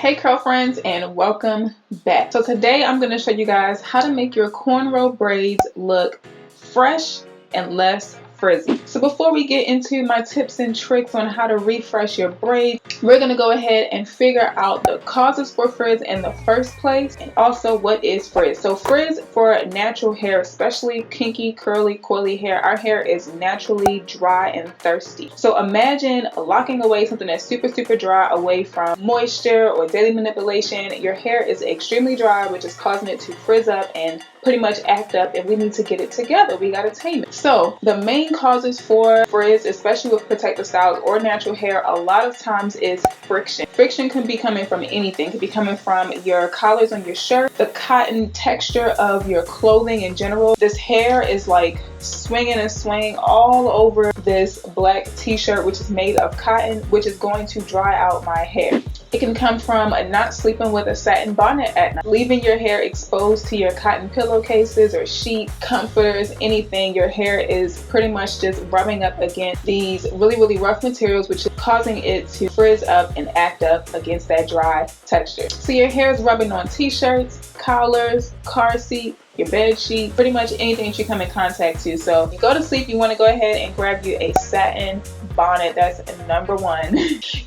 Hey curl friends, and welcome back. So today I'm going to show you guys how to make your cornrow braids look fresh and less frizzy. So before we get into my tips and tricks on how to refresh your braids, we're going to go ahead and figure out the causes for frizz in the first place, and also what is frizz. So frizz for natural hair, especially kinky, curly, coily hair, our hair is naturally dry and thirsty. So imagine locking away something that's super dry away from moisture or daily manipulation. Your hair is extremely dry, which is causing it to frizz up and pretty much act up, and we need to get it together. We got to tame it. So the main causes for frizz, especially with protective styles or natural hair, a lot of times is friction. Friction can be coming from anything. It can be coming from your collars on your shirt, the cotton texture of your clothing in general. This hair is like swinging and swaying all over this black t-shirt, which is made of cotton, which is going to dry out my hair. It can come from not sleeping with a satin bonnet at night, leaving your hair exposed to your cotton pillowcases or sheets, comforters, anything. Your hair is pretty much just rubbing up against these really rough materials, which is causing it to frizz up and act up against that dry texture. So your hair is rubbing on t-shirts, collars, car seat, your bed sheet, pretty much anything that you come in contact to. So if you go to sleep, you want to go ahead and grab you a satin bonnet. That's number one.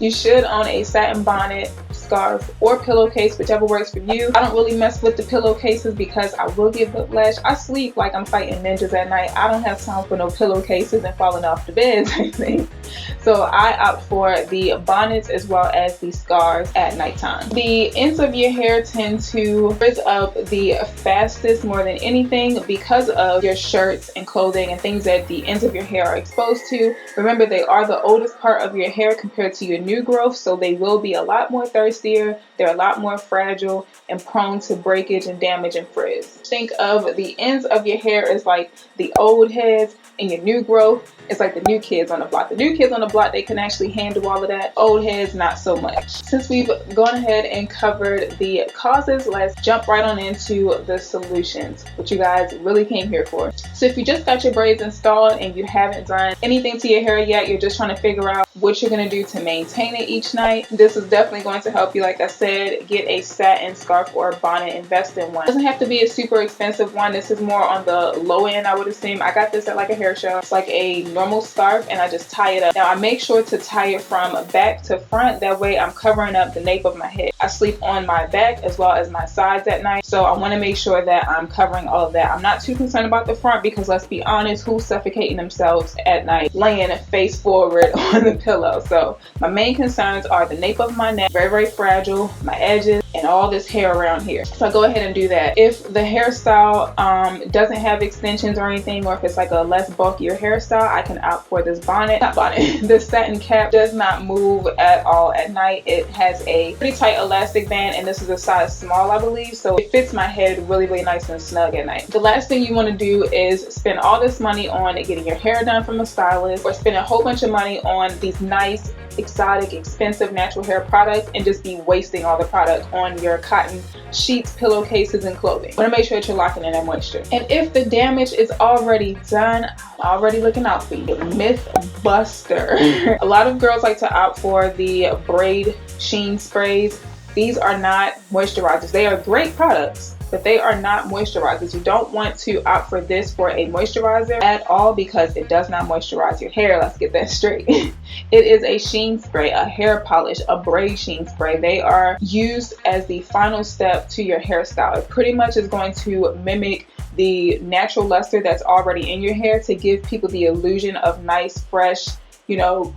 You should own a satin bonnet, scarf, or pillowcase, whichever works for you. I don't really mess with the pillowcases because I will get whiplash. I sleep like I'm fighting ninjas at night. I don't have time for no pillowcases and falling off the bed type thing. So I opt for the bonnets as well as the scarves at nighttime. The ends of your hair tend to frizz up the fastest more than anything because of your shirts and clothing and things that the ends of your hair are exposed to. Remember, they are the oldest part of your hair compared to your new growth, so they will be a lot more thirstier. They're a lot more fragile and prone to breakage and damage and frizz. Think of the ends of your hair as like the old heads, and your new growth is like the new kids on the block. The new kids on the block, they can actually handle all of that. Old heads, not so much. Since we've gone ahead and covered the causes, let's jump right on into the solutions, which you guys really came here for. So if you just got your braids installed and you haven't done anything to your hair yet, you're just trying to figure out what you're going to do to maintain it each night, this is definitely going to help you. Like I said, get a satin scarf or bonnet, invest in one. It doesn't have to be a super expensive one. This is more on the low end, I would assume. I got this at like a hair show. It's like a normal scarf, and I just tie it up. Now I make sure to tie it from back to front. That way I'm covering up the nape of my head. I sleep on my back as well as my sides at night, so I want to make sure that I'm covering all of that. I'm not too concerned about the front because, let's be honest, who's suffocating themselves at night laying face forward on the pillow? So my main concerns are the nape of my neck, very fragile, my edges, and all this hair around here. So I go ahead and do that. If the hairstyle doesn't have extensions or anything, or if it's like a less bulkier hairstyle, I can opt for this bonnet. Not bonnet. This satin cap does not move at all at night. It has a pretty tight elastic band, and this is a size small, I believe, so it fits my head really nice and snug at night. The last thing you want to do is spend all this money on getting your hair done from a stylist, or spend a whole bunch of money on these nice, exotic, expensive natural hair products and just be wasting all the product on your cotton sheets, pillowcases, and clothing. You want to make sure that you're locking in that moisture. And if the damage is already done, I'm already looking out for you. Myth buster. A lot of girls like to opt for the braid sheen sprays. These are not moisturizers. They are great products, but they are not moisturizers. You don't want to opt for this for a moisturizer at all because it does not moisturize your hair. Let's get that straight. It is a sheen spray, a hair polish, a braid sheen spray. They are used as the final step to your hairstyle. It pretty much is going to mimic the natural luster that's already in your hair to give people the illusion of nice, fresh,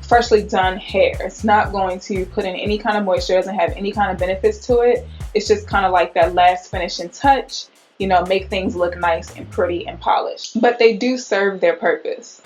freshly done hair. It's not going to put in any kind of moisture, doesn't have any kind of benefits to it. It's just kind of like that last finishing touch, make things look nice and pretty and polished. But they do serve their purpose.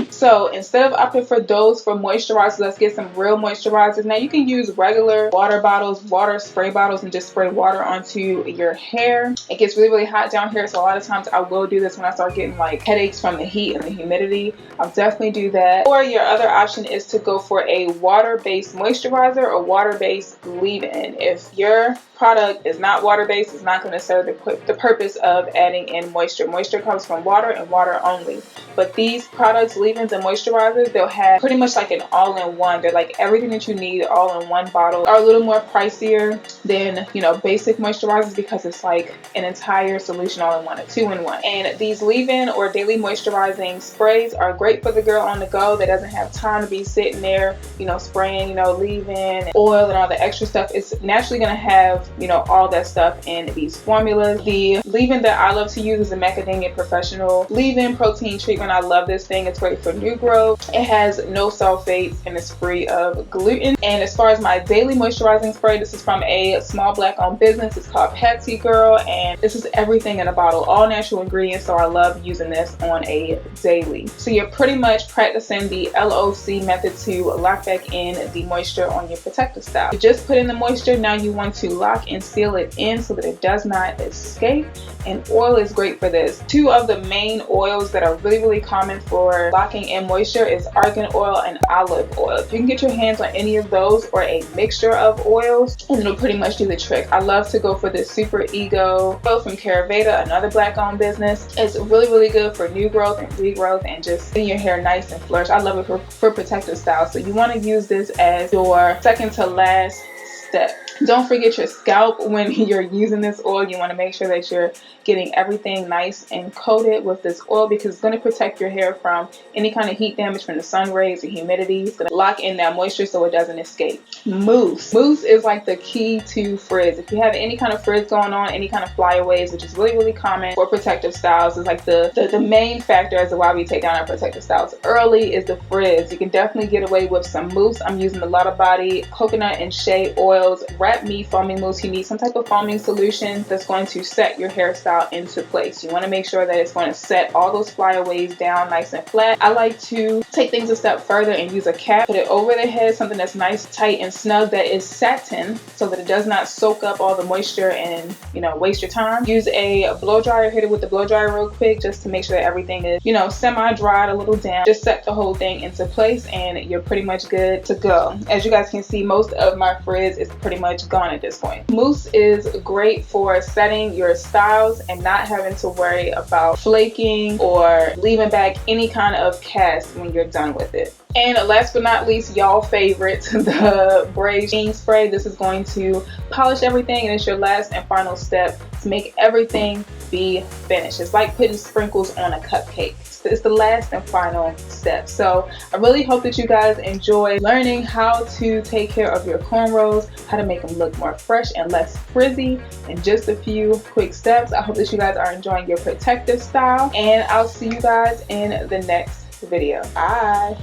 So instead of opting for those for moisturizers, let's get some real moisturizers. Now you can use regular water bottles, water spray bottles, and just spray water onto your hair. It gets really hot down here, so a lot of times I will do this when I start getting like headaches from the heat and the humidity. I'll definitely do that. Or your other option is to go for a water-based moisturizer or water-based leave-in. If your product is not water-based. It's not going to serve the purpose of adding in moisture. Moisture comes from water and water only. But these products, leave-ins and moisturizers, they'll have pretty much like an all-in-one. They're like everything that you need all in one bottle. Are a little more pricier than, you know, basic moisturizers because it's like an entire solution all in one, a 2-in-1. And these leave-in or daily moisturizing sprays are great for the girl on the go that doesn't have time to be sitting there, you know, spraying, you know, leave-in, oil and all the extra stuff. It's naturally going to have, you know, all that stuff in these formulas. The leave-in that I love to use is the Macadamia Professional Leave-In Protein Treatment. I love this thing. It's great for new growth. It has no sulfates and it's free of gluten. And as far as my daily moisturizing spray, this is from a small black owned business. It's called Patsy Girl, and this is everything in a bottle, all natural ingredients. So I love using this on a daily. So you're pretty much practicing the LOC method to lock back in the moisture on your protective style. You just put in the moisture. Now you want to lock and seal it in so that it does not escape. And oil is great for this. Two of the main oils that are really common for locking in moisture is argan oil and olive oil. If you can get your hands on any of those or a mixture of oils, and it'll pretty much do the trick. I love to go for this Super Ego oil from Caraveda, another black owned business. It's really good for new growth and regrowth and just getting your hair nice and flourished. I love it for protective styles. So you want to use this as your second to last step. Don't forget your scalp when you're using this oil. You want to make sure that you're getting everything nice and coated with this oil because it's going to protect your hair from any kind of heat damage from the sun rays and humidity. It's going to lock in that moisture so it doesn't escape. Mousse. Mousse is like the key to frizz. If you have any kind of frizz going on, any kind of flyaways, which is really common for protective styles, is like the main factor as to why we take down our protective styles early is the frizz. You can definitely get away with some mousse. I'm using the Lotta Body coconut and shea oils wrap me foaming mousse. You need some type of foaming solution that's going to set your hairstyle into place. You want to make sure that it's going to set all those flyaways down nice and flat. I like to take things a step further and use a cap, put it over the head, something that's nice, tight, and snug that is satin so that it does not soak up all the moisture and, you know, waste your time. Use a blow dryer, hit it with the blow dryer real quick just to make sure that everything is, you know, semi-dried, a little damp. Just set the whole thing into place and you're pretty much good to go. As you guys can see, most of my frizz is pretty much gone at this point. Mousse is great for setting your styles and not having to worry about flaking or leaving back any kind of cast when you're done with it. And last but not least, y'all favorite, the Braiding Spray. This is going to polish everything and it's your last and final step to make everything be finished. It's like putting sprinkles on a cupcake. It's the last and final step. So I really hope that you guys enjoy learning how to take care of your cornrows, how to make them look more fresh and less frizzy in just a few quick steps. I hope that you guys are enjoying your protective style and I'll see you guys in the next video. Bye.